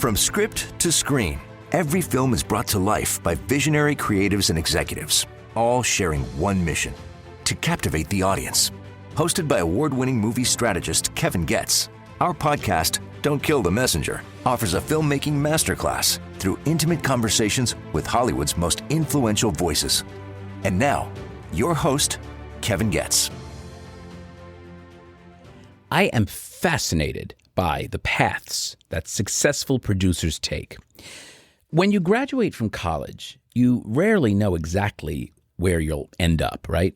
From script to screen, every film is brought to life by visionary creatives and executives, all sharing one mission: to captivate the audience. Hosted by award-winning movie strategist Kevin Goetz, our podcast, Don't Kill the Messenger, offers a filmmaking masterclass through intimate conversations with Hollywood's most influential voices. And now, your host, Kevin Goetz. I am fascinated by the paths that successful producers take. When you graduate from college, you rarely know exactly where you'll end up, right?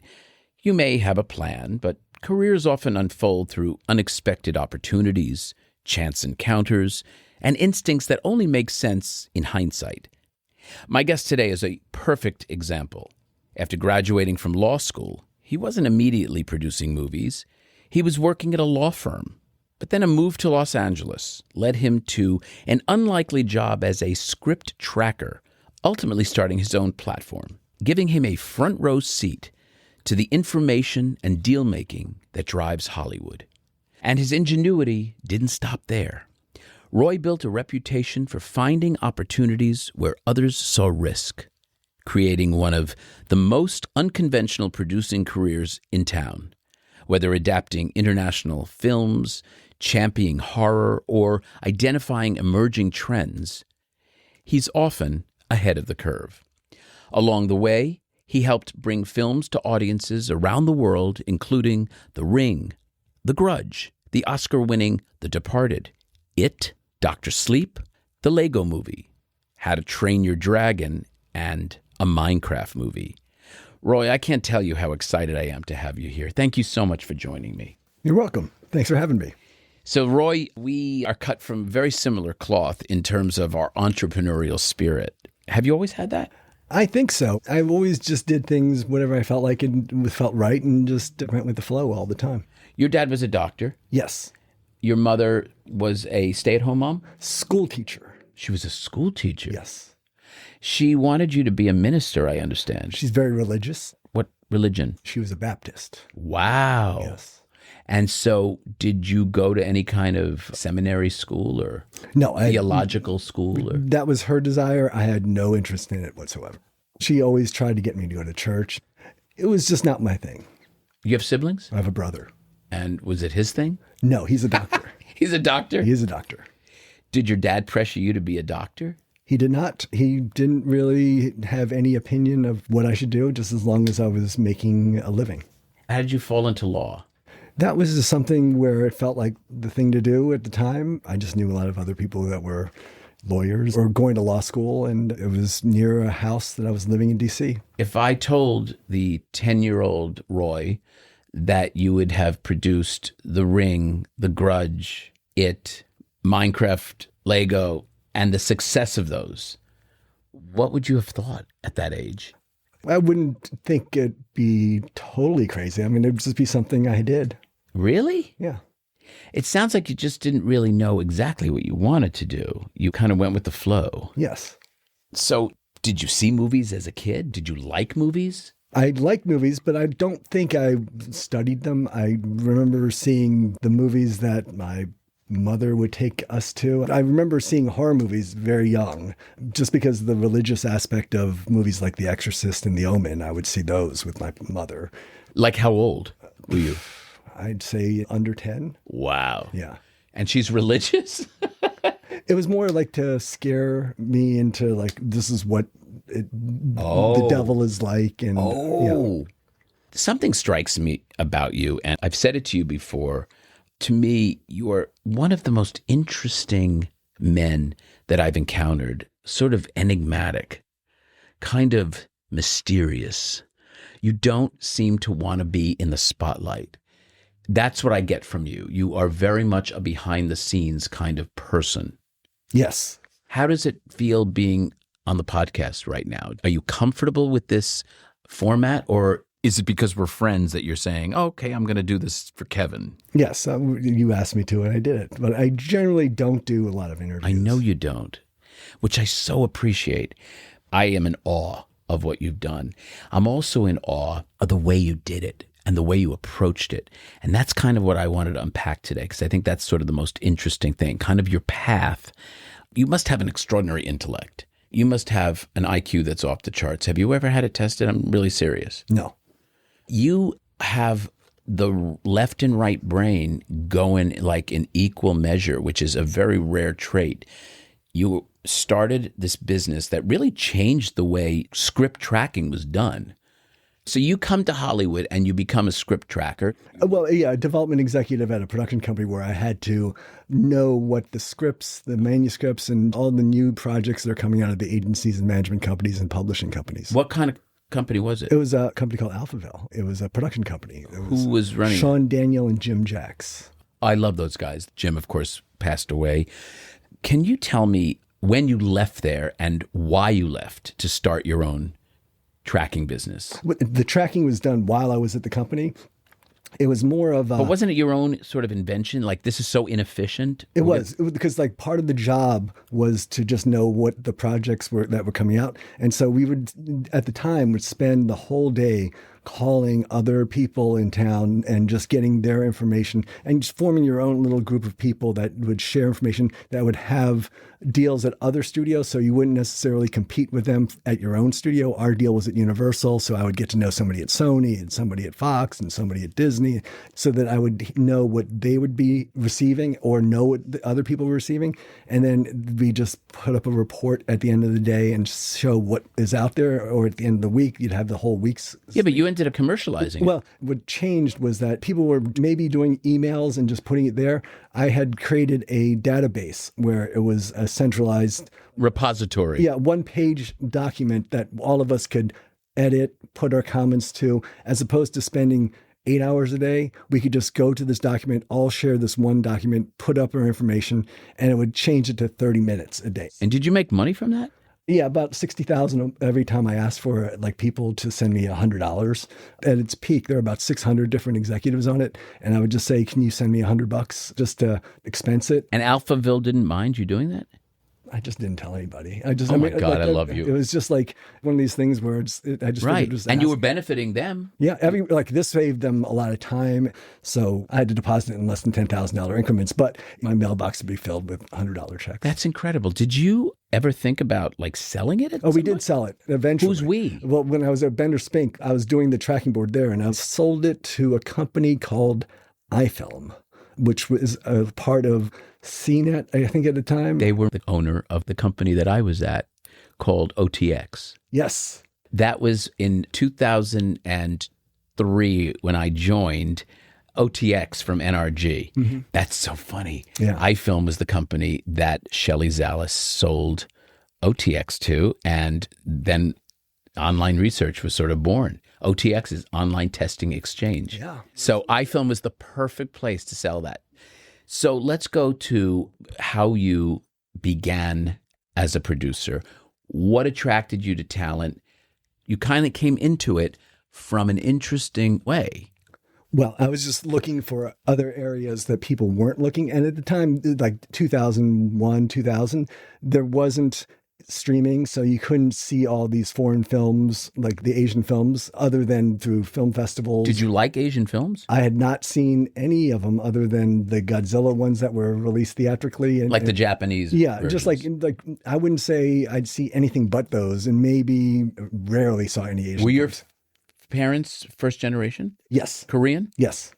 You may have a plan, but careers often unfold through unexpected opportunities, chance encounters, and instincts that only make sense in hindsight. My guest today is a perfect example. After graduating from law school, he wasn't immediately producing movies. He was working at a law firm. But then a move to Los Angeles led him to an unlikely job as a script tracker, ultimately starting his own platform, giving him a front row seat to the information and deal-making that drives Hollywood. And his ingenuity didn't stop there. Roy built a reputation for finding opportunities where others saw risk, creating one of the most unconventional producing careers in town. Whether adapting international films, championing horror, or identifying emerging trends, he's often ahead of the curve. Along the way, he helped bring films to audiences around the world, including The Ring, The Grudge, the Oscar-winning The Departed, It, Dr. Sleep, The Lego Movie, How to Train Your Dragon, and a Minecraft movie. Roy, I can't tell you how excited I am to have you here. Thank you so much for joining me. You're welcome. Thanks for having me. So, Roy, we are cut from very similar cloth in terms of our entrepreneurial spirit. Have you always had that? I think so. I always just did things whatever I felt like and felt right and just went with the flow all the time. Your dad was a doctor. Yes. Your mother was a stay-at-home mom? School teacher. She was a school teacher? Yes. She wanted you to be a minister, I understand. She's very religious. What religion? She was a Baptist. Wow. Yes. And so did you go to any kind of seminary school or theological school? Or? That was her desire. I had no interest in it whatsoever. She always tried to get me to go to church. It was just not my thing. You have siblings? I have a brother. And was it his thing? No, he's a doctor. He's a doctor? He is a doctor. Did your dad pressure you to be a doctor? He did not. He didn't really have any opinion of what I should do, just as long as I was making a living. How did you fall into law? That was just something where it felt like the thing to do at the time. I just knew a lot of other people that were lawyers or going to law school, and it was near a house that I was living in D.C. If I told the 10-year-old Roy that you would have produced The Ring, The Grudge, It, Minecraft, Lego, and the success of those, what would you have thought at that age? I wouldn't think it'd be totally crazy. I mean, it'd just be something I did. Really? Yeah. It sounds like you just didn't really know exactly what you wanted to do. You kind of went with the flow. Yes. So did you see movies as a kid? Did you like movies? I like movies, but I don't think I studied them. I remember seeing the movies that my mother would take us to. I remember seeing horror movies very young, just because of the religious aspect of movies like The Exorcist and The Omen. I would see those with my mother. Like how old were you? I'd say under 10. Wow. Yeah. And she's religious? It was more like to scare me into like, this is what the devil is like. And Something strikes me about you, and I've said it to you before. To me, you are one of the most interesting men that I've encountered, sort of enigmatic, kind of mysterious. You don't seem to want to be in the spotlight. That's what I get from you. You are very much a behind-the-scenes kind of person. Yes. How does it feel being on the podcast right now? Are you comfortable with this format, or is it because we're friends that you're saying, oh, okay, I'm going to do this for Kevin? Yes, you asked me to, and I did it. But I generally don't do a lot of interviews. I know you don't, which I so appreciate. I am in awe of what you've done. I'm also in awe of the way you did it and the way you approached it. And that's kind of what I wanted to unpack today, because I think that's sort of the most interesting thing, kind of your path You must have an extraordinary intellect. You must have an IQ that's off the charts. Have you ever had it tested? I'm really serious. No. You have the left and right brain going like in equal measure, which is a very rare trait. You started this business that really changed the way script tracking was done. So you come to Hollywood and you become a script tracker. Well, yeah, a development executive at a production company where I had to know what the scripts, the manuscripts, and all the new projects that are coming out of the agencies and management companies and publishing companies. What kind of company was it? It was a company called Alphaville. It was a production company. Who was running it? Sean Daniel and Jim Jacks. I love those guys. Jim, of course, passed away. Can you tell me when you left there and why you left to start your own tracking business? The tracking was done while I was at the company. It was more of a... But wasn't it your own sort of invention? Like, this is so inefficient? It was because like part of the job was to just know what the projects were that were coming out. And so we would, at the time, would spend the whole day calling other people in town and just getting their information and just forming your own little group of people that would share information, that would have deals at other studios. So you wouldn't necessarily compete with them at your own studio. Our deal was at Universal. So I would get to know somebody at Sony and somebody at Fox and somebody at Disney so that I would know what they would be receiving or know what the other people were receiving. And then we just put up a report at the end of the day and show what is out there. Or at the end of the week, you'd have the whole week's. Yeah, but you ended up commercializing it. Well, what changed was that people were maybe doing emails and just putting it there. I had created a database where it was a centralized repository. Yeah, one-page document that all of us could edit, put our comments to, as opposed to spending 8 hours a day. We could just go to this document, all share this one document, put up our information, and it would change it to 30 minutes a day. And did you make money from that? Yeah, about $60,000 every time I asked for like people to send me $100. At its peak, there were about 600 different executives on it, and I would just say, "Can you send me $100 just to expense it?" And Alphaville didn't mind you doing that? I just didn't tell anybody. Oh my God, I love you. It was just like one of these things where I just right, and you were benefiting them. Yeah, this saved them a lot of time. So I had to deposit it in less than $10,000 increments, but my mailbox would be filled with $100 checks. That's incredible. Did you ever think about like selling it? We did sell it eventually. Who's we? Well, when I was at Bender Spink, I was doing the tracking board there, and I sold it to a company called iFilm, which was a part of CNET, I think at the time. They were the owner of the company that I was at called OTX. Yes. That was in 2003 when I joined OTX from NRG. Mm-hmm. That's so funny. Yeah. iFilm was the company that Shelley Zalis sold OTX to, and then online research was sort of born. OTX is Online Testing Exchange. Yeah. So iFilm was the perfect place to sell that. So let's go to how you began as a producer. What attracted you to talent? You kind of came into it from an interesting way. Well, I was just looking for other areas that people weren't looking. And at the time, like 2001, 2000, there wasn't streaming, so you couldn't see all these foreign films, like the Asian films, other than through film festivals. Did you like Asian films? I had not seen any of them other than the Godzilla ones that were released theatrically. And, like the Japanese versions. Just like I wouldn't say I'd see anything but those, and maybe rarely saw any Asian films. Were your parents first generation? Yes. Korean? Yes.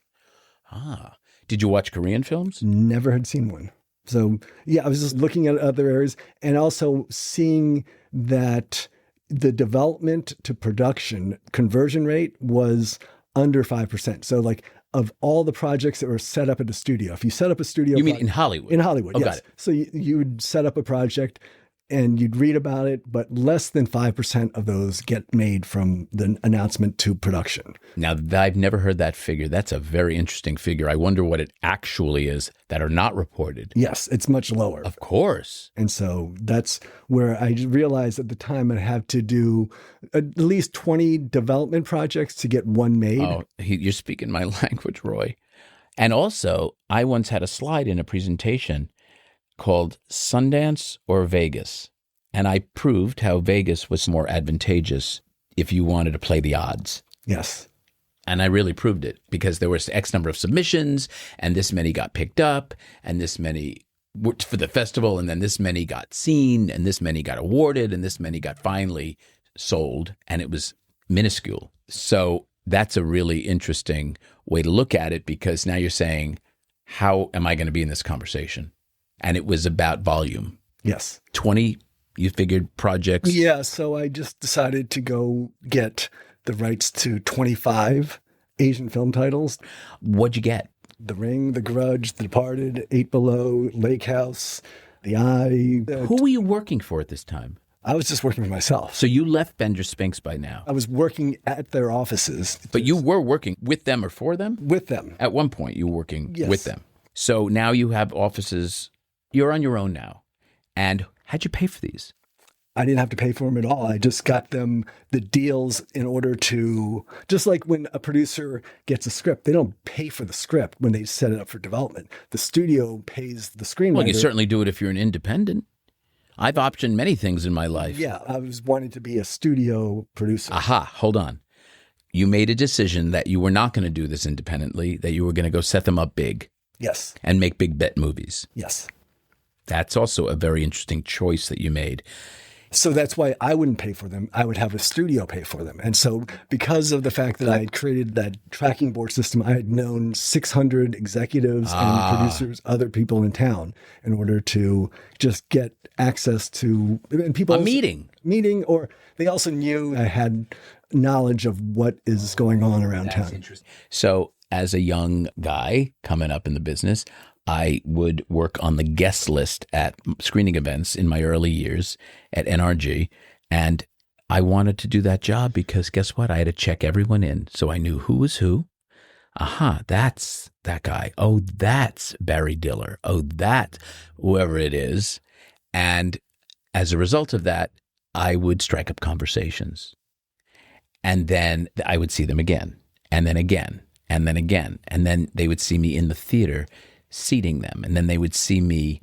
Ah. Did you watch Korean films? Never had seen one. So, yeah, I was just looking at other areas and also seeing that the development to production conversion rate was under 5%. So, like, of all the projects that were set up at a studio, if you set up a studio... You mean in Hollywood? In Hollywood, yes. Got it. So you would set up a project and you'd read about it, but less than 5% of those get made from the announcement to production. Now, I've never heard that figure. That's a very interesting figure. I wonder what it actually is that are not reported. Yes, it's much lower. Of course. And so that's where I realized at the time I'd have to do at least 20 development projects to get one made. Oh, you're speaking my language, Roy. And also, I once had a slide in a presentation called Sundance or Vegas. And I proved how Vegas was more advantageous if you wanted to play the odds. Yes. And I really proved it because there was X number of submissions and this many got picked up and this many worked for the festival, and then this many got seen, and this many got awarded, and this many got finally sold, and it was minuscule. So that's a really interesting way to look at it, because now you're saying, how am I going to be in this conversation? And it was about volume. Yes. 20, you figured, projects? Yeah, so I just decided to go get the rights to 25 Asian film titles. What'd you get? The Ring, The Grudge, The Departed, Eight Below, Lake House, The Eye. Who were you working for at this time? I was just working for myself. So you left Bender Spinks by now. I was working at their offices. But you were working with them or for them? With them. At one point, you were working Yes. with them. So now you have offices. You're on your own now. And how'd you pay for these? I didn't have to pay for them at all. I just got them the deals in order to, just like when a producer gets a script, they don't pay for the script when they set it up for development. The studio pays the screenwriter. Well, you certainly do it if you're an independent. I've optioned many things in my life. Yeah, I was wanting to be a studio producer. Aha, hold on. You made a decision that you were not going to do this independently, that you were going to go set them up big. Yes. And make big bet movies. Yes. That's also a very interesting choice that you made. So that's why I wouldn't pay for them. I would have a studio pay for them. And so because of the fact that I had created that tracking board system, I had known 600 executives and producers, other people in town, in order to just get access to and people. A meeting, or they also knew I had knowledge of what is going on around town. Interesting. So as a young guy coming up in the business, I would work on the guest list at screening events in my early years at NRG. And I wanted to do that job because guess what? I had to check everyone in. So I knew who was who. Aha, that's that guy. Oh, that's Barry Diller. Oh, that's whoever it is. And as a result of that, I would strike up conversations. And then I would see them again, and then again, and then again. And then they would see me in the theater seating them. And then they would see me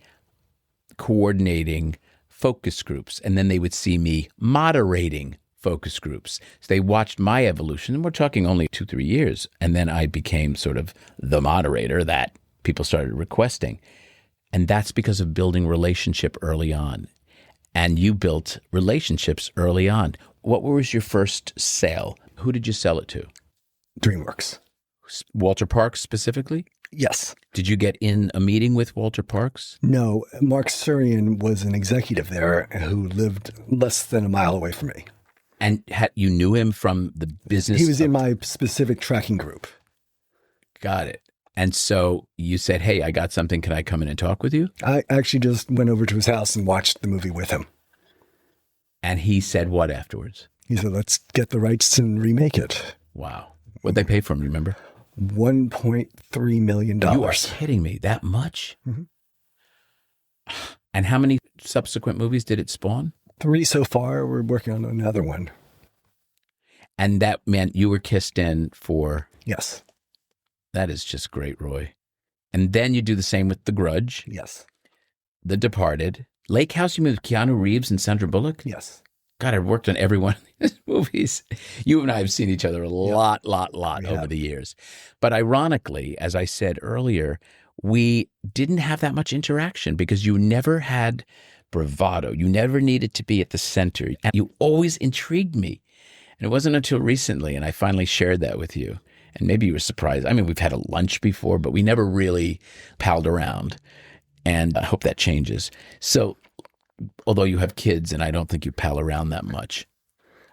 coordinating focus groups. And then they would see me moderating focus groups. So they watched my evolution. And we're talking only 2-3 years. And then I became sort of the moderator that people started requesting. And that's because of building relationship early on. And you built relationships early on. What was your first sale? Who did you sell it to? DreamWorks. Walter Parks specifically? Yes. Did you get in a meeting with Walter Parks? No. Mark Surian was an executive there who lived less than a mile away from me. And you knew him from the business? He was in my specific tracking group. Got it. And so you said, hey, I got something. Can I come in and talk with you? I actually just went over to his house and watched the movie with him. And he said what afterwards? He said, let's get the rights and remake it. Wow. What'd they pay for him, remember? $1.3 million. You are kidding me. That much? Mm-hmm. And how many subsequent movies did it spawn? 3 so far. We're working on another one. And that meant you were kissed in for... Yes. That is just great, Roy. And then you do the same with The Grudge. Yes. The Departed. Lake House, you moved Keanu Reeves and Sandra Bullock? Yes. God, I've worked on every one of these movies. You and I have seen each other a lot over the years. But ironically, as I said earlier, we didn't have that much interaction because you never had bravado. You never needed to be at the center. And you always intrigued me. And it wasn't until recently, and I finally shared that with you. And maybe you were surprised. I mean, we've had a lunch before, but we never really palled around. And I hope that changes. So, although you have kids, and I don't think you pal around that much.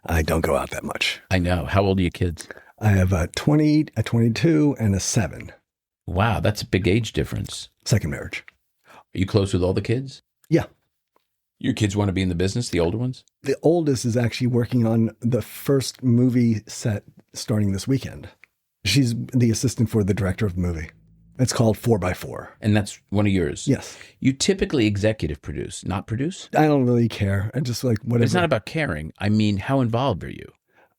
I don't go out that much. I know. How old are your kids? I have a 20, a 22, and a 7. Wow, that's a big age difference. Second marriage. Are you close with all the kids? Yeah. Your kids want to be in the business, the older ones? The oldest is actually working on the first movie set starting this weekend. She's the assistant for the director of the movie. It's called 4x4. And that's one of yours? Yes. You typically executive produce, not produce? I don't really care. I just like whatever. It's not about caring. I mean, how involved are you?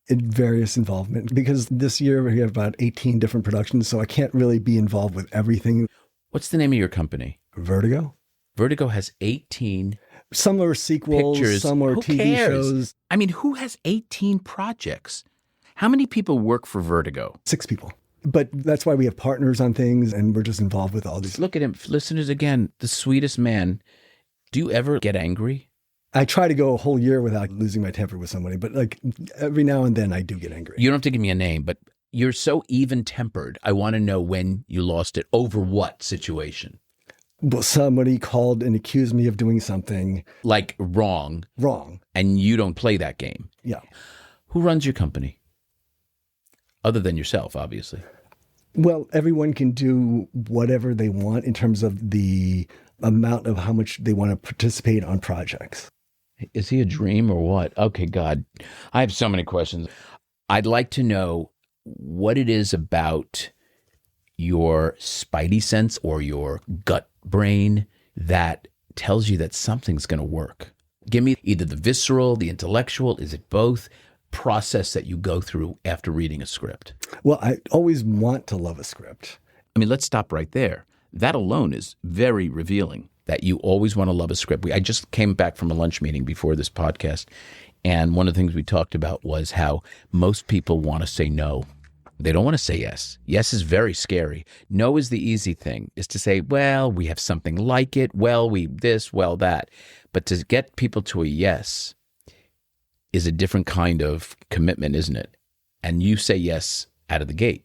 In various involvement. Because this year we have about 18 different productions, so I can't really be involved with everything. What's the name of your company? Vertigo. Vertigo has 18 Some are sequels, pictures. Some are Who TV cares? shows. I mean, who has 18 projects? How many people work for Vertigo? 6 people. But that's why we have partners on things, and we're just involved with all these. Look at him. Listeners, again, the sweetest man. Do you ever get angry? I try to go a whole year without losing my temper with somebody, but like every now and then I do get angry. You don't have to give me a name, but you're so even-tempered. I want to know when you lost it. Over what situation? Well, somebody called and accused me of doing something. Like wrong. Wrong. And you don't play that game. Yeah. Who runs your company? Other than yourself, obviously. Well, everyone can do whatever they want in terms of the amount of how much they want to participate on projects. Is he a dream or what? Okay, God. I have so many questions. I'd like to know what it is about your spidey sense or your gut brain that tells you that something's going to work. Give me either the visceral, the intellectual, is it both? Process that you go through after reading a script. Well, I always want to love a script. I mean, let's stop right there. That alone is very revealing that you always want to love a script. I just came back from a lunch meeting before this podcast, and one of the things we talked about was how most people want to say no. They don't want to say yes. Yes is very scary. No is the easy thing, is to say, well, we have something like it. Well, we this, well, that. But to get people to a yes is a different kind of commitment, isn't it? And you say yes out of the gate.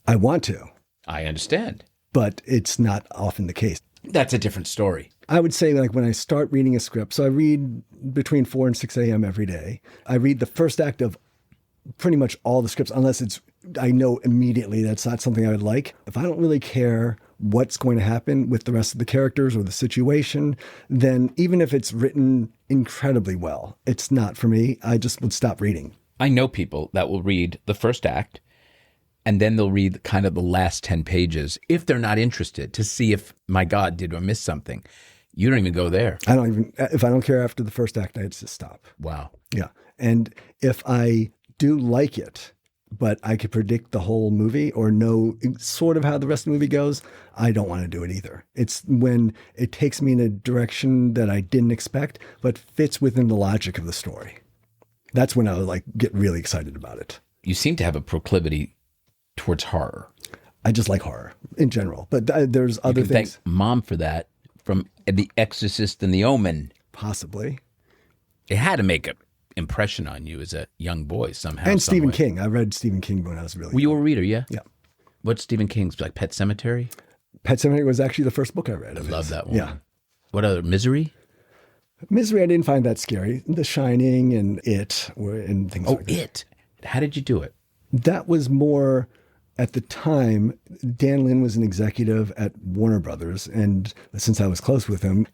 I want to. I understand. But it's not often the case. That's a different story. I would say like when I start reading a script, so I read between 4 and 6 a.m. every day. I read the first act of pretty much all the scripts, unless I know immediately that's not something I would like. If I don't really care what's going to happen with the rest of the characters or the situation, then even if it's written incredibly well, it's not for me. I just would stop reading. I know people that will read the first act and then they'll read kind of the last 10 pages if they're not interested to see if, my God, did I miss something? You don't even go there. If I don't care after the first act, I just stop. Wow. Yeah. And if I do like it, but I could predict the whole movie or know sort of how the rest of the movie goes, I don't want to do it either. It's when it takes me in a direction that I didn't expect, but fits within the logic of the story. That's when I would get really excited about it. You seem to have a proclivity towards horror. I just like horror in general, but there's other things. Thank Mom for that from The Exorcist and The Omen. Possibly. It had to make an impression on you as a young boy somehow. And Stephen King. I read Stephen King when I was really young. Were you a reader, yeah? Yeah. What's Stephen King's, like Pet Sematary? Pet Sematary was actually the first book I read. I love that one. Yeah. What other? Misery? Misery, I didn't find that scary. The Shining and It and things like that. Oh, It. How did you do it? That was more, at the time, Dan Lin was an executive at Warner Brothers. And since I was close with him.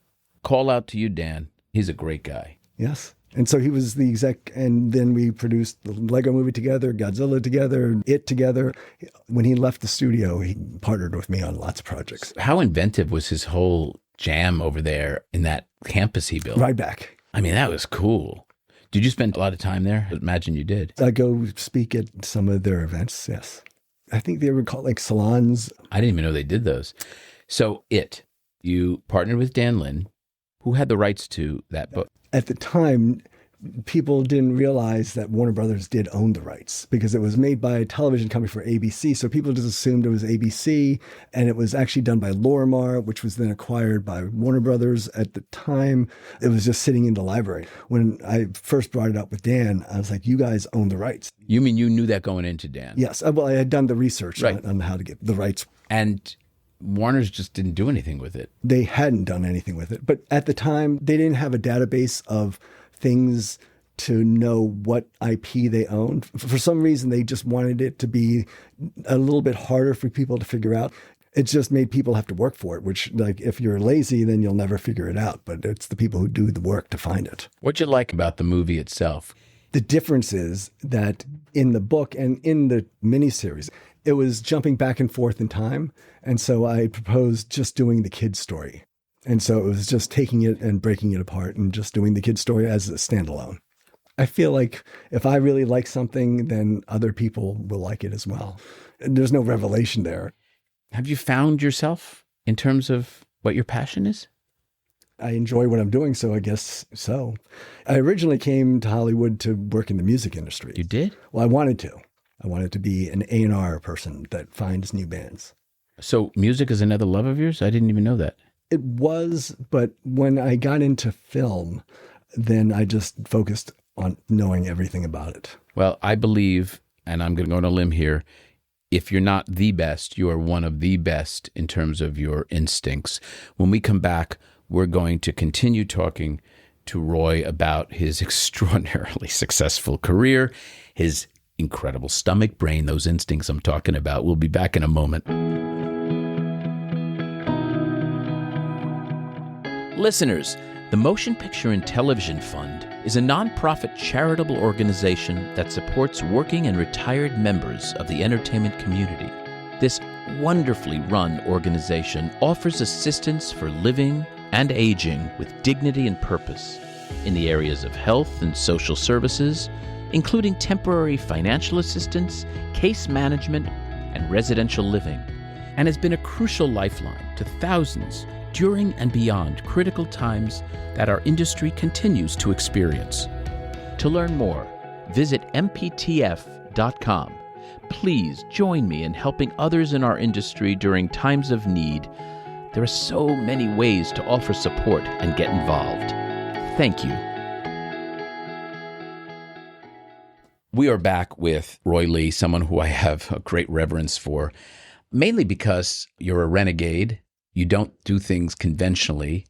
Call out to you, Dan. He's a great guy. Yes. And so he was the exec, and then we produced the Lego movie together, Godzilla together, It together. When he left the studio, he partnered with me on lots of projects. How inventive was his whole jam over there in that campus he built? Right back. I mean, that was cool. Did you spend a lot of time there? I imagine you did. I go speak at some of their events, yes. I think they were called salons. I didn't even know they did those. So It, you partnered with Dan Lin, who had the rights to that book. At the time, people didn't realize that Warner Brothers did own the rights because it was made by a television company for ABC. So people just assumed it was ABC, and it was actually done by Lorimar, which was then acquired by Warner Brothers. At the time, it was just sitting in the library. When I first brought it up with Dan, I was like, you guys own the rights. You mean you knew that going into Dan? Yes. Well, I had done the research right. on how to get the rights. And Warner's just didn't do anything with it. They hadn't done anything with it. But at the time, they didn't have a database of things to know what IP they owned. For some reason, they just wanted it to be a little bit harder for people to figure out. It just made people have to work for it, which, if you're lazy, then you'll never figure it out. But it's the people who do the work to find it. What'd you like about the movie itself? The difference is that in the book and in the miniseries, it was jumping back and forth in time. And so I proposed just doing the kid's story. And so it was just taking it and breaking it apart and just doing the kid's story as a standalone. I feel like if I really like something, then other people will like it as well. There's no revelation there. Have you found yourself in terms of what your passion is? I enjoy what I'm doing, so I guess so. I originally came to Hollywood to work in the music industry. You did? Well, I wanted to. I wanted to be an A&R person that finds new bands. So music is another love of yours? I didn't even know that. It was, but when I got into film, then I just focused on knowing everything about it. Well, I believe, and I'm going to go on a limb here, if you're not the best, you are one of the best in terms of your instincts. When we come back, we're going to continue talking to Roy about his extraordinarily successful career, his incredible stomach, brain, those instincts I'm talking about. We'll be back in a moment. Listeners, the Motion Picture and Television Fund is a nonprofit charitable organization that supports working and retired members of the entertainment community. This wonderfully run organization offers assistance for living and aging with dignity and purpose in the areas of health and social services, including temporary financial assistance, case management, and residential living, and has been a crucial lifeline to thousands during and beyond critical times that our industry continues to experience. To learn more, visit mptf.com. Please join me in helping others in our industry during times of need. There are so many ways to offer support and get involved. Thank you. We are back with Roy Lee, someone who I have a great reverence for, mainly because you're a renegade. You don't do things conventionally,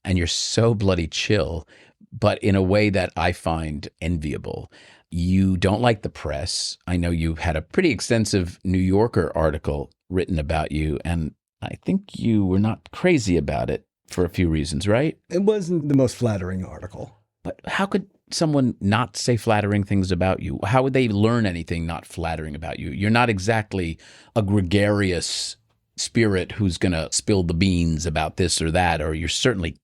and you're so bloody chill, but in a way that I find enviable. You don't like the press. I know you had a pretty extensive New Yorker article written about you, and I think you were not crazy about it for a few reasons, right? It wasn't the most flattering article. But how could someone not say flattering things about you? How would they learn anything not flattering about you? You're not exactly a gregarious spirit who's going to spill the beans about this or that, or you certainly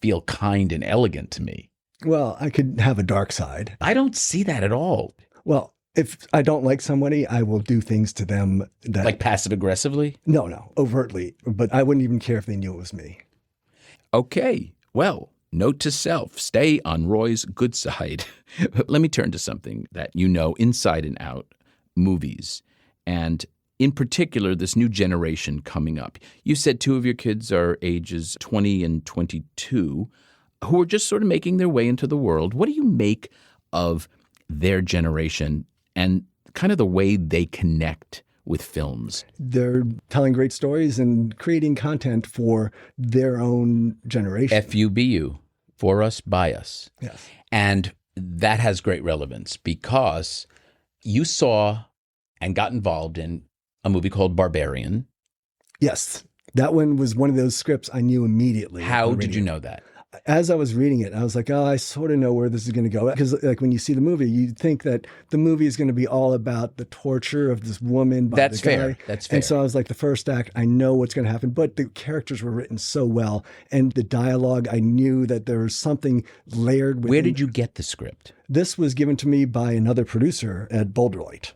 feel kind and elegant to me. Well, I could have a dark side. I don't see that at all. Well, if I don't like somebody, I will do things to them that... Like passive aggressively? No, overtly. But I wouldn't even care if they knew it was me. Okay, well, note to self, stay on Roy's good side. Let me turn to something that you know inside and out, movies. And in particular, this new generation coming up. You said two of your kids are ages 20 and 22, who are just sort of making their way into the world. What do you make of their generation and kind of the way they connect with films? They're telling great stories and creating content for their own generation. FUBU, for us, by us. Yes. And that has great relevance because you saw and got involved in a movie called Barbarian. Yes. That one was one of those scripts I knew immediately. How did you know that? As I was reading it, I was like, oh, I sort of know where this is going to go. Because like when you see the movie, you think that the movie is going to be all about the torture of this woman by That's the guy. fair. That's fair. And so I was like, the first act, I know what's going to happen. But the characters were written so well. And the dialogue, I knew that there was something layered within. Where did you get the script? This was given to me by another producer at Boulder Light.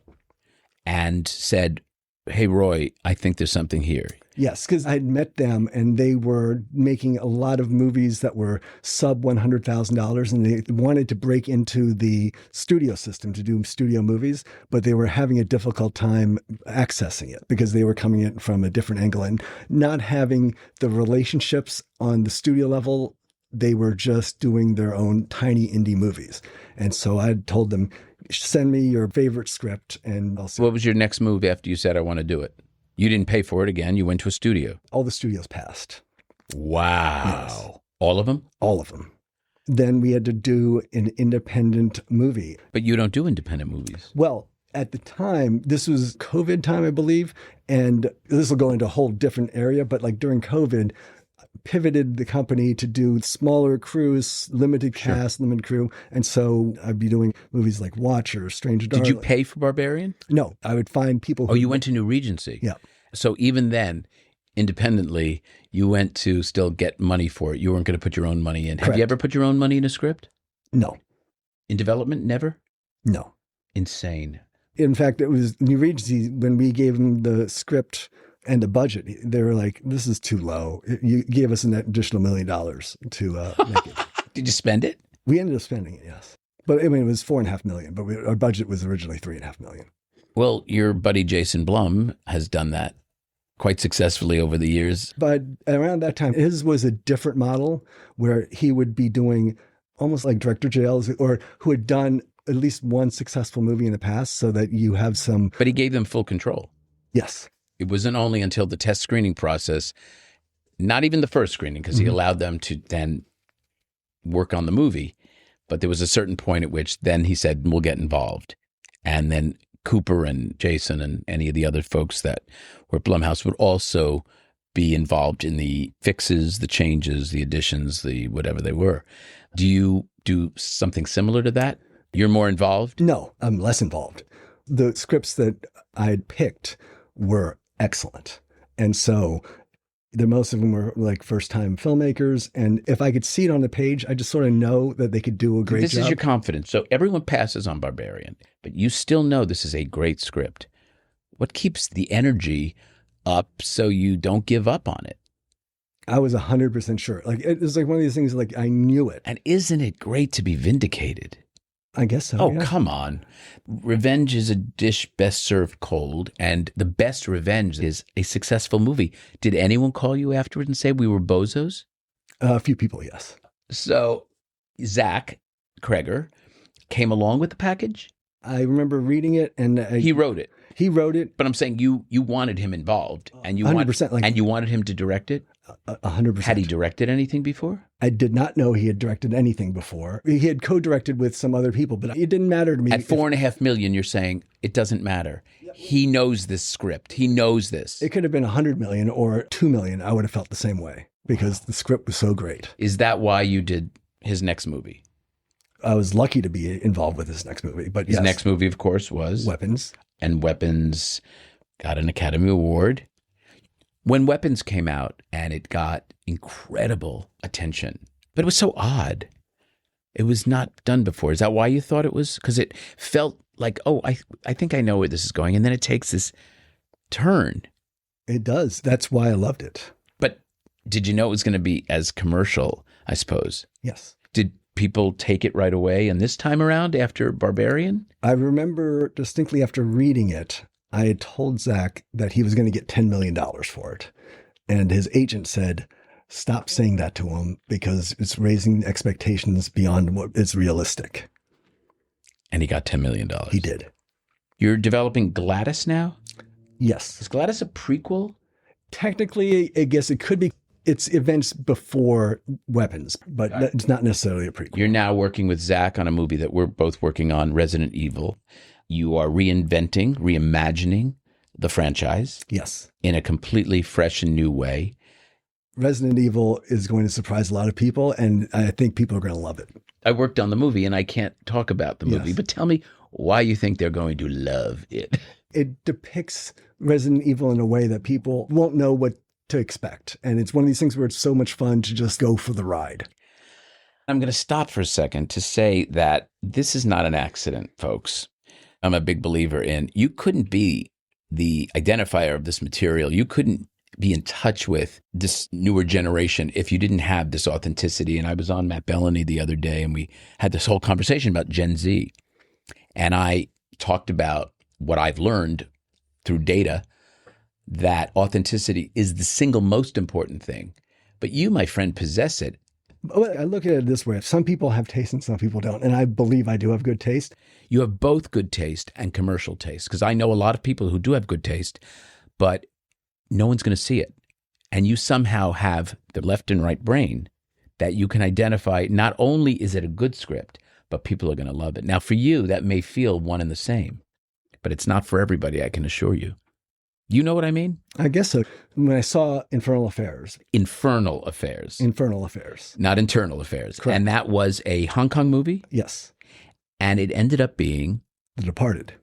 And said, hey, Roy, I think there's something here. Yes, because I had met them and they were making a lot of movies that were sub $100,000 and they wanted to break into the studio system to do studio movies, but they were having a difficult time accessing it because they were coming in from a different angle and not having the relationships on the studio level. They were just doing their own tiny indie movies. And so I told them, send me your favorite script and I'll see. What was your next move after you said, I want to do it? You didn't pay for it again. You went to a studio. All the studios passed. Wow. Yes. All of them? All of them. Then we had to do an independent movie. But you don't do independent movies. Well, at the time, this was COVID time, I believe, and this will go into a whole different area, but like during COVID, pivoted the company to do smaller crews, limited cast, limited crew. And so I'd be doing movies like Watcher, Stranger Darling. Did you pay for Barbarian? No, I would find people who... Oh, you went to New Regency? Yeah. So even then, independently, you went to still get money for it. You weren't going to put your own money in. Correct. Have you ever put your own money in a script? No. In development? Never? No. Insane. In fact, it was New Regency, when we gave them the script and the budget, they were like, this is too low. You gave us an additional $1 million to make it. Did you spend it? We ended up spending it, yes. But I mean, it was $4.5 million, but our budget was originally $3.5 million. Well, your buddy Jason Blum has done that quite successfully over the years. But around that time, his was a different model where he would be doing almost like director jails, or who had done at least one successful movie in the past, so that you have some. But he gave them full control. Yes. It wasn't only until the test screening process, not even the first screening, because he allowed them to then work on the movie. But there was a certain point at which then he said, we'll get involved. And then Cooper and Jason and any of the other folks that were at Blumhouse would also be involved in the fixes, the changes, the additions, the whatever they were. Do you do something similar to that? You're more involved? No, I'm less involved. The scripts that I'd picked were excellent. And so most of them were like first-time filmmakers. And if I could see it on the page, I just sort of know that they could do a great job. This is your confidence. So everyone passes on Barbarian, but you still know this is a great script. What keeps the energy up so you don't give up on it? I was 100% sure. Like, it was like one of these things, like I knew it. And isn't it great to be vindicated? I guess so. Oh, yeah. Come on. Revenge is a dish best served cold, and the best revenge is a successful movie. Did anyone call you afterwards and say we were bozos? A few people, yes. So Zach Cregger came along with the package? I remember reading it, and He wrote it. He wrote it. But I'm saying you wanted him involved, and you 100%, and you wanted him to direct it? 100%. Had he directed anything before? I did not know he had directed anything before. He had co-directed with some other people, but it didn't matter to me. At $4.5 million, you're saying it doesn't matter. He knows this script. He knows this. It could have been 100 million or 2 million. I would have felt the same way because the script was so great. Is that why you did his next movie? I was lucky to be involved with his next movie, but His yes. next movie, of course, was Weapons. And Weapons got an Academy Award. When Weapons came out, and it got incredible attention, but it was so odd. It was not done before. Is that why you thought it was? Because it felt like, oh, I think I know where this is going. And then it takes this turn. It does. That's why I loved it. But did you know it was going to be as commercial, I suppose? Yes. Did people take it right away? And this time around, after Barbarian? I remember distinctly after reading it, I had told Zach that he was going to get $10 million for it. And his agent said, stop saying that to him because it's raising expectations beyond what is realistic. And he got $10 million. He did. You're developing Gladys now? Yes. Is Gladys a prequel? Technically, I guess it could be. It's events before Weapons, but it's not necessarily a prequel. You're now working with Zach on a movie that we're both working on, Resident Evil. You are reimagining the franchise. Yes. In a completely fresh and new way. Resident Evil is going to surprise a lot of people, and I think people are going to love it. I worked on the movie, and I can't talk about the movie, but tell me why you think they're going to love it. It depicts Resident Evil in a way that people won't know what to expect. And it's one of these things where it's so much fun to just go for the ride. I'm going to stop for a second to say that this is not an accident, folks. I'm a big believer in you couldn't be the identifier of this material. You couldn't be in touch with this newer generation if you didn't have this authenticity. And I was on Matt Bellany the other day, and we had this whole conversation about Gen Z. And I talked about what I've learned through data, that authenticity is the single most important thing. But you, my friend, possess it. I look at it this way. Some people have taste and some people don't. And I believe I do have good taste. You have both good taste and commercial taste, because I know a lot of people who do have good taste, but no one's going to see it. And you somehow have the left and right brain that you can identify. Not only is it a good script, but people are going to love it. Now, for you, that may feel one and the same, but it's not for everybody, I can assure you. You know what I mean? I guess so. When I saw Infernal Affairs. Infernal Affairs. Infernal Affairs. Not Internal Affairs. Correct. And that was a Hong Kong movie? Yes. And it ended up being? The Departed.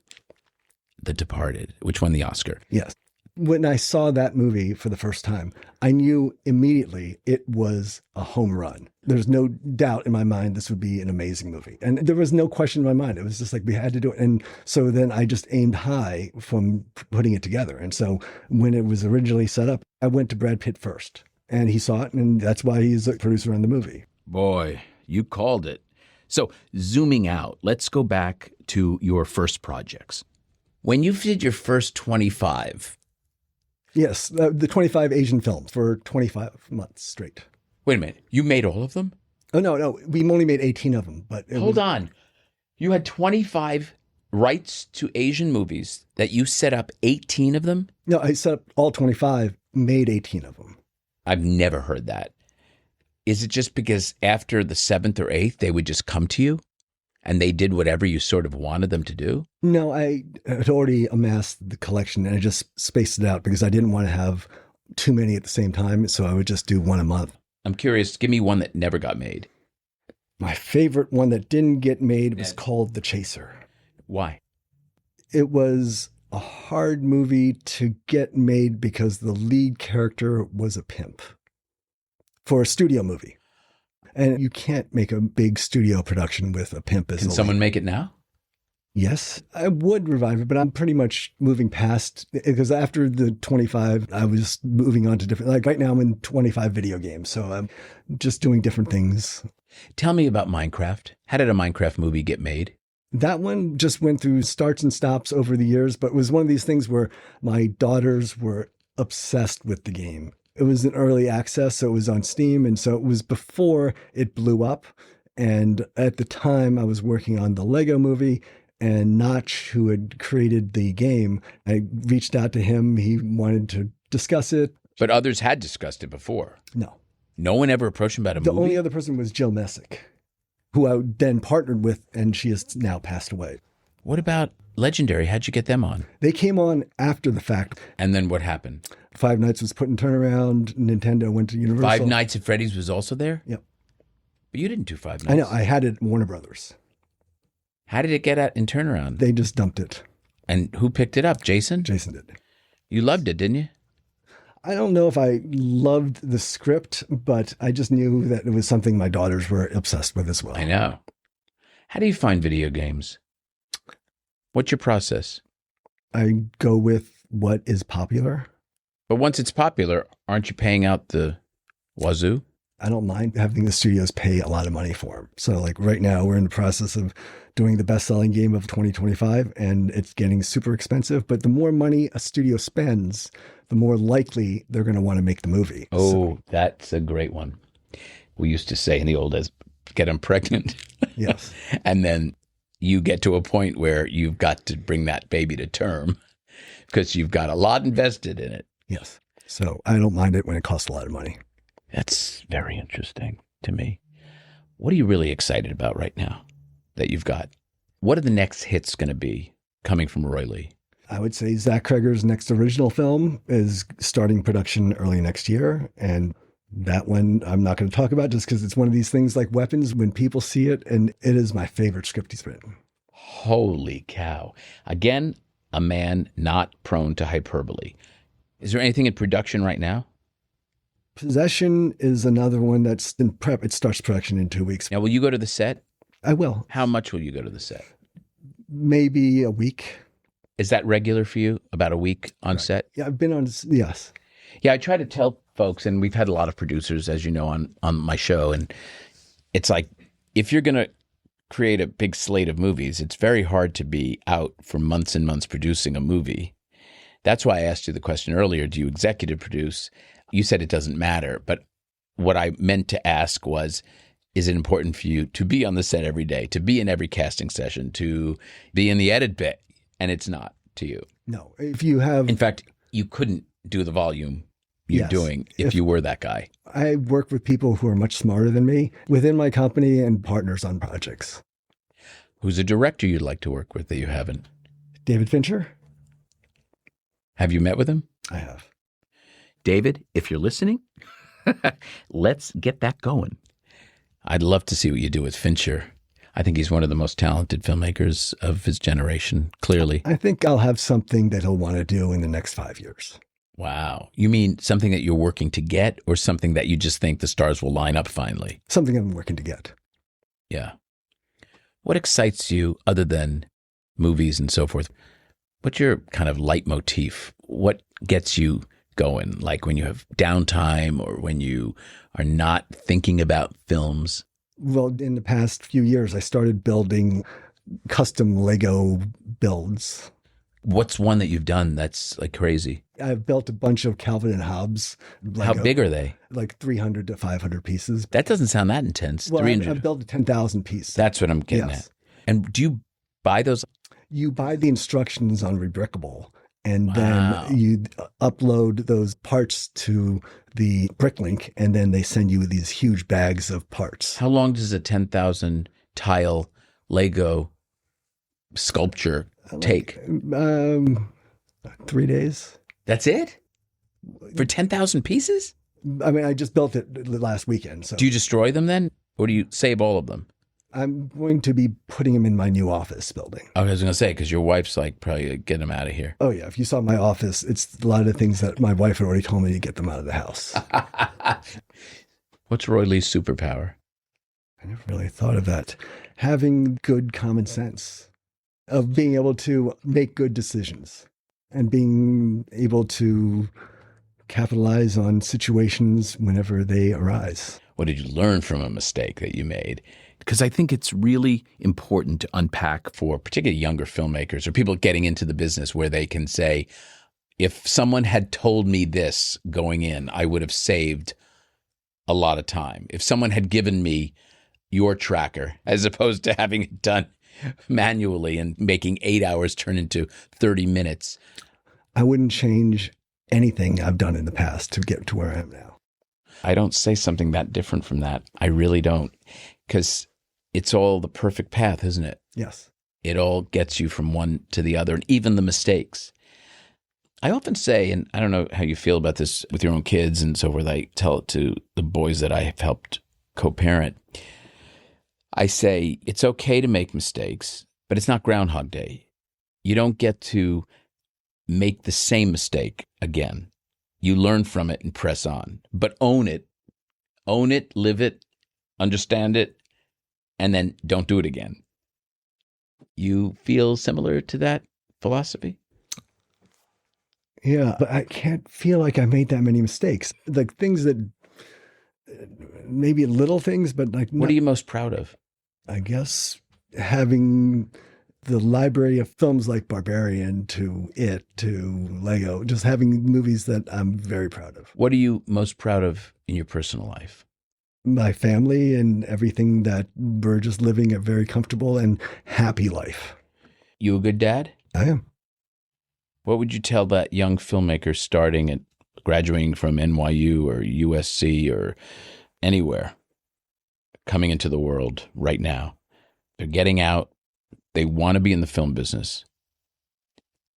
The Departed, which won the Oscar. Yes. When I saw that movie for the first time, I knew immediately it was a home run. There's no doubt in my mind this would be an amazing movie. And there was no question in my mind. It was just like we had to do it. And so then I just aimed high from putting it together. And so when it was originally set up, I went to Brad Pitt first. And he saw it, and that's why he's a producer on the movie. Boy, you called it. So zooming out, let's go back to your first projects. When you did your first 25. Yes, the 25 Asian films for 25 months straight. Wait a minute. You made all of them? Oh, no. We only made 18 of them. But Hold on. You had 25 rights to Asian movies that you set up 18 of them? No, I set up all 25, made 18 of them. I've never heard that. Is it just because after the 7th or 8th, they would just come to you and they did whatever you sort of wanted them to do? No, I had already amassed the collection and I just spaced it out because I didn't want to have too many at the same time. So I would just do one a month. I'm curious. Give me one that never got made. My favorite one that didn't get made was called The Chaser. Why? It was a hard movie to get made because the lead character was a pimp for a studio movie. And you can't make a big studio production with a pimp as Can the someone lead. make it now? Yes, I would revive it, but I'm pretty much moving past, because after the 25, I was moving on to different, like right now I'm in 25 video games. So I'm just doing different things. Tell me about Minecraft. How did a Minecraft movie get made? That one just went through starts and stops over the years, but it was one of these things where my daughters were obsessed with the game. It was in early access, so it was on Steam, and so it was before it blew up. And at the time, I was working on the Lego movie, and Notch, who had created the game, I reached out to him. He wanted to discuss it. But others had discussed it before. No. No one ever approached him about a movie? The only other person was Jill Messick, who I then partnered with, and she has now passed away. What about Legendary? How'd you get them on? They came on after the fact. And then what happened? Five Nights was put in turnaround. Nintendo went to Universal. Five Nights at Freddy's was also there? Yep. But you didn't do Five Nights. I know. I had it at Warner Brothers. How did it get out in turnaround? They just dumped it. And who picked it up? Jason? Jason did. You loved it, didn't you? I don't know if I loved the script, but I just knew that it was something my daughters were obsessed with as well. I know. How do you find video games? What's your process? I go with what is popular. But once it's popular, aren't you paying out the wazoo? I don't mind having the studios pay a lot of money for them. So like right now we're in the process of doing the best-selling game of 2025 and it's getting super expensive. But the more money a studio spends, the more likely they're going to want to make the movie. Oh, that's a great one. We used to say in the old days, get them pregnant. Yes. And then you get to a point where you've got to bring that baby to term because you've got a lot invested in it. Yes. So I don't mind it when it costs a lot of money. That's very interesting to me. What are you really excited about right now that you've got? What are the next hits going to be coming from Roy Lee? I would say Zach Cregger's next original film is starting production early next year. And that one I'm not going to talk about just because it's one of these things like Weapons when people see it. And it is my favorite script he's written. Holy cow. Again, a man not prone to hyperbole. Is there anything in production right now? Possession is another one that's in prep. It starts production in 2 weeks. Now, will you go to the set? I will. How much will you go to the set? Maybe a week. Is that regular for you? About a week on set? Yeah, I've been on, yes. Yeah, I try to tell folks, and we've had a lot of producers, as you know, on my show, and it's like, if you're going to create a big slate of movies, it's very hard to be out for months and months producing a movie. That's why I asked you the question earlier, do you executive produce? You said it doesn't matter, but what I meant to ask was, is it important for you to be on the set every day, to be in every casting session, to be in the edit bit? And it's not to you. No. If you have... In fact, you couldn't do the volume you're Yes. doing if you were that guy. I work with people who are much smarter than me within my company and partners on projects. Who's a director you'd like to work with that you haven't? David Fincher? Have you met with him? I have. David, if you're listening, let's get that going. I'd love to see what you do with Fincher. I think he's one of the most talented filmmakers of his generation, clearly. I think I'll have something that he'll want to do in the next 5 years. Wow. You mean something that you're working to get or something that you just think the stars will line up finally? Something I'm working to get. Yeah. What excites you other than movies and so forth? What's your kind of leitmotif? What gets you going? Like when you have downtime or when you are not thinking about films? Well, in the past few years, I started building custom Lego builds. What's one that you've done that's like crazy? I've built a bunch of Calvin and Hobbes. How big are they? Like 300 to 500 pieces. That doesn't sound that intense. Well, 300. I've built a 10,000 piece. That's what I'm getting at. And do you buy those? You buy the instructions on Rebrickable, and then you upload those parts to the Bricklink, and then they send you these huge bags of parts. How long does a 10,000 tile Lego sculpture take? 3 days. That's it? For 10,000 pieces? I mean, I just built it last weekend. So do you destroy them then? Or do you save all of them? I'm going to be putting them in my new office building. I was going to say, because your wife's like, probably get them out of here. Oh, yeah. If you saw my office, it's a lot of things that my wife had already told me to get them out of the house. What's Roy Lee's superpower? I never really thought of that. Having good common sense, of being able to make good decisions and being able to capitalize on situations whenever they arise. What did you learn from a mistake that you made? Because I think it's really important to unpack for particularly younger filmmakers or people getting into the business where they can say, if someone had told me this going in, I would have saved a lot of time. If someone had given me your tracker, as opposed to having it done manually and making 8 hours turn into 30 minutes. I wouldn't change anything I've done in the past to get to where I am now. I don't say something that different from that. I really don't. Because it's all the perfect path, isn't it? Yes. It all gets you from one to the other, and even the mistakes. I often say, and I don't know how you feel about this with your own kids and so forth, I tell it to the boys that I have helped co-parent. I say, it's okay to make mistakes, but it's not Groundhog Day. You don't get to make the same mistake again. You learn from it and press on, but own it, live it, understand it, and then don't do it again. You feel similar to that philosophy? Yeah, but I can't feel like I made that many mistakes. Like things that maybe little things, but like what are you most proud of? I guess having the library of films like Barbarian to It to Lego, just having movies that I'm very proud of. What are you most proud of in your personal life? My family and everything, that we're just living a very comfortable and happy life. You a good dad? I am. What would you tell that young filmmaker starting at graduating from NYU or USC or anywhere, coming into the world right now? They're getting out. They want to be in the film business.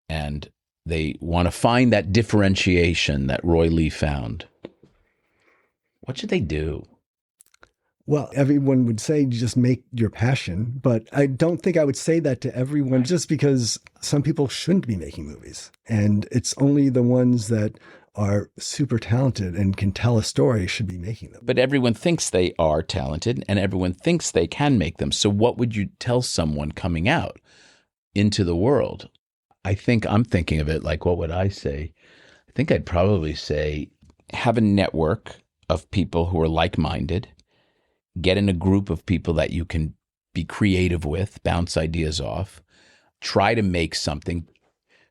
And they want to find that differentiation that Roy Lee found. What should they do? Well, everyone would say just make your passion, but I don't think I would say that to everyone just because some people shouldn't be making movies. And it's only the ones that are super talented and can tell a story should be making them. But everyone thinks they are talented and everyone thinks they can make them. So what would you tell someone coming out into the world? I think I'm thinking of it like, what would I say? I think I'd probably say have a network of people who are like-minded. Get in a group of people that you can be creative with, bounce ideas off, try to make something.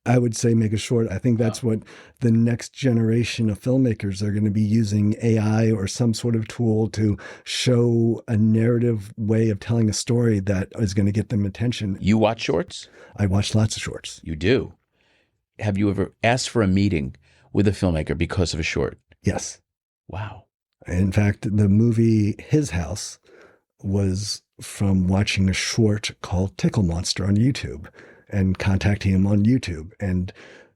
I would say make a short. I think that's what the next generation of filmmakers are going to be using, AI or some sort of tool to show a narrative way of telling a story that is going to get them attention. You watch shorts? I watch lots of shorts. You do? Have you ever asked for a meeting with a filmmaker because of a short? Yes. Wow. In fact, the movie His House was from watching a short called Tickle Monster on YouTube and contacting him on YouTube. And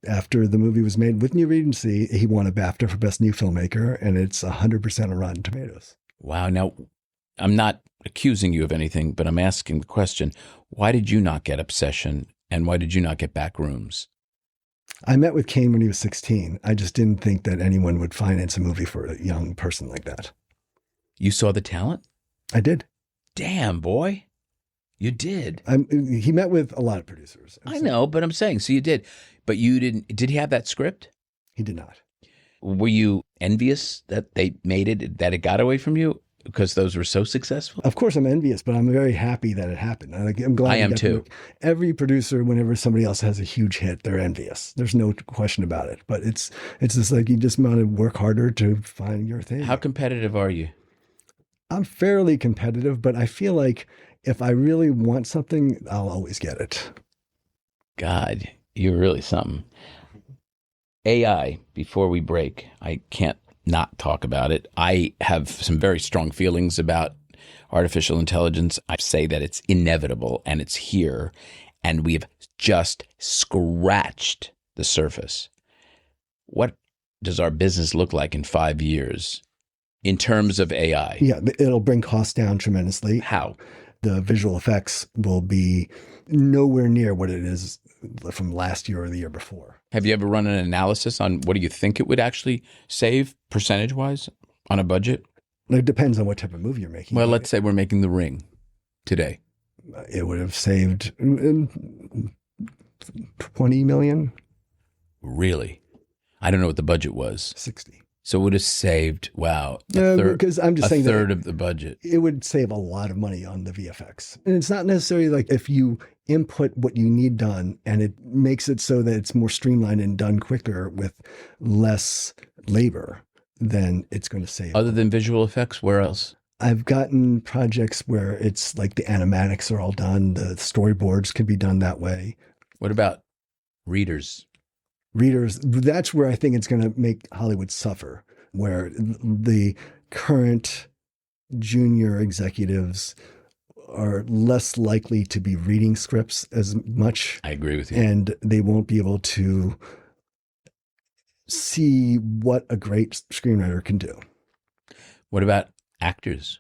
after the movie was made with New Regency, he won a BAFTA for Best New Filmmaker, and it's 100% on Rotten Tomatoes. Wow. Now, I'm not accusing you of anything, but I'm asking the question, why did you not get Obsession, and why did you not get Back Rooms? I met with Kane when he was 16. I just didn't think that anyone would finance a movie for a young person like that. You saw the talent? I did. Damn, boy. You did. He met with a lot of producers. I know, but I'm saying, so you did. But you didn't, did he have that script? He did not. Were you envious that they made it, that it got away from you? because those were so successful? Of course, I'm envious, but I'm very happy that it happened. I'm glad. I am too. Every producer, whenever somebody else has a huge hit, they're envious. There's no question about it. But it's just like you just want to work harder to find your thing. How competitive are you? I'm fairly competitive, but I feel like if I really want something, I'll always get it. God, you're really something. AI, before we break, I can't not talk about it. I have some very strong feelings about artificial intelligence. I say that it's inevitable and it's here, and we have just scratched the surface. What does our business look like in 5 years in terms of AI? Yeah, it'll bring costs down tremendously. How? The visual effects will be nowhere near what it is from last year or the year before. Have you ever run an analysis on what do you think it would actually save percentage-wise on a budget? It depends on what type of movie you're making. Well, let's say we're making The Ring today. It would have saved 20 million. Really? I don't know what the budget was. 60. So it would have saved, wow, because I'm just saying a third of the budget. It would save a lot of money on the VFX. And it's not necessarily like if you input what you need done and it makes it so that it's more streamlined and done quicker with less labor, then it's going to save. Other than visual effects, where else? I've gotten projects where it's like the animatics are all done. The storyboards can be done that way. What about readers? Readers, that's where I think it's going to make Hollywood suffer, where the current junior executives are less likely to be reading scripts as much. I agree with you. And they won't be able to see what a great screenwriter can do. What about actors?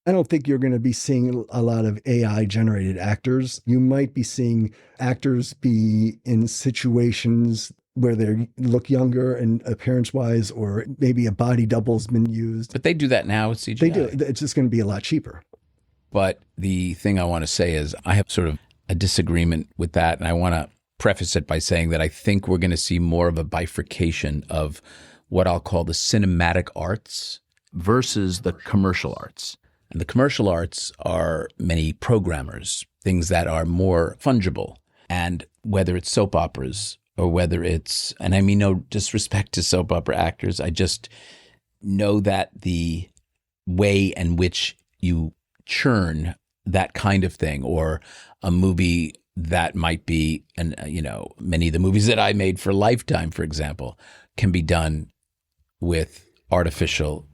I don't think you're going to be seeing a lot of AI-generated actors. You might be seeing actors be in situations where they look younger and appearance-wise, or maybe a body double's been used. But they do that now with CGI. They do. It's just going to be a lot cheaper. But the thing I want to say is I have sort of a disagreement with that, and I want to preface it by saying that I think we're going to see more of a bifurcation of what I'll call the cinematic arts versus the commercial arts. And the commercial arts are many programmers, things that are more fungible. And whether it's soap operas or whether it's, and I mean no disrespect to soap opera actors, I just know that the way in which you churn that kind of thing, or a movie that might be, and many of the movies that I made for Lifetime, for example, can be done with artificial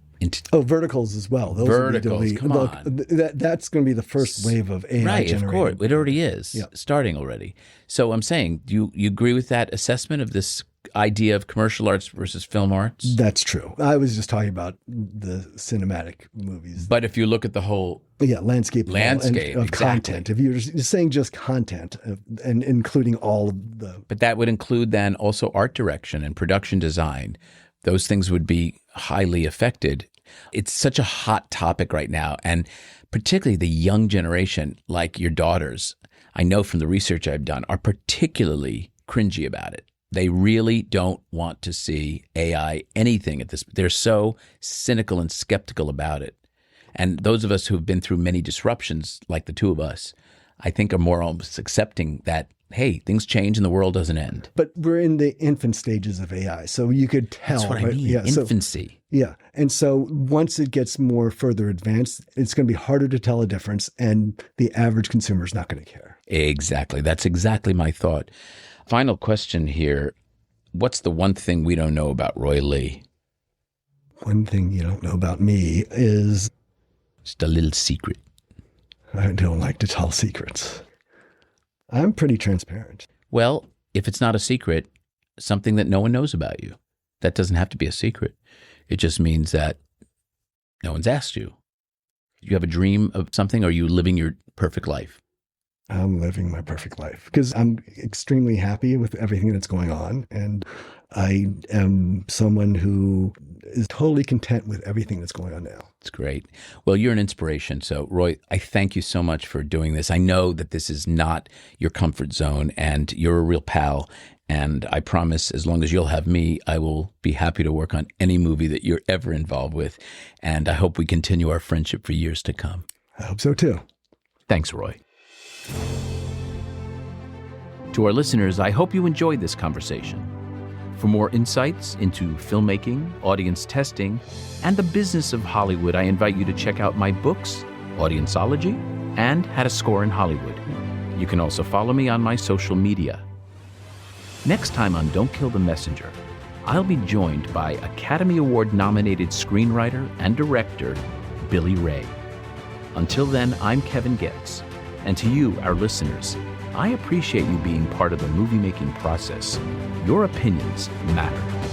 verticals as well. Those verticals, come on. That's going to be the first wave of AI right, generated. Of course. It already is, yeah. Starting already. So I'm saying, do you agree with that assessment of this idea of commercial arts versus film arts? That's true. I was just talking about the cinematic movies. But if you look at the whole landscape of exactly. content, if you're saying just content and including all of the... But that would include then also art direction and production design. Those things would be highly affected. It's such a hot topic right now, and particularly the young generation, like your daughters, I know from the research I've done, are particularly cringy about it. They really don't want to see AI anything at this. They're so cynical and skeptical about it. And those of us who have been through many disruptions, like the two of us, I think are more almost accepting that, hey, things change and the world doesn't end. But we're in the infant stages of AI, so you could tell. That's what I mean, infancy. And so once it gets more further advanced, it's going to be harder to tell a difference, and the average consumer is not going to care. Exactly. That's exactly my thought. Final question here. What's the one thing we don't know about Roy Lee? One thing you don't know about me is... just a little secret. I don't like to tell secrets. I'm pretty transparent. Well, if it's not a secret, something that no one knows about you, that doesn't have to be a secret. It just means that no one's asked you. You have a dream of something, or are you living your perfect life? I'm living my perfect life because I'm extremely happy with everything that's going on. And I am someone who is totally content with everything that's going on now. It's great. Well, you're an inspiration. So, Roy, I thank you so much for doing this. I know that this is not your comfort zone, and you're a real pal. And I promise, as long as you'll have me, I will be happy to work on any movie that you're ever involved with. And I hope we continue our friendship for years to come. I hope so too. Thanks, Roy. To our listeners, I hope you enjoyed this conversation. For more insights into filmmaking, audience testing, and the business of Hollywood, I invite you to check out my books, Audienceology and How to Score in Hollywood. You can also follow me on my social media. Next time on Don't Kill the Messenger, I'll be joined by Academy Award-nominated screenwriter and director Billy Ray. Until then, I'm Kevin Goetz, and to you, our listeners, I appreciate you being part of the movie-making process. Your opinions matter.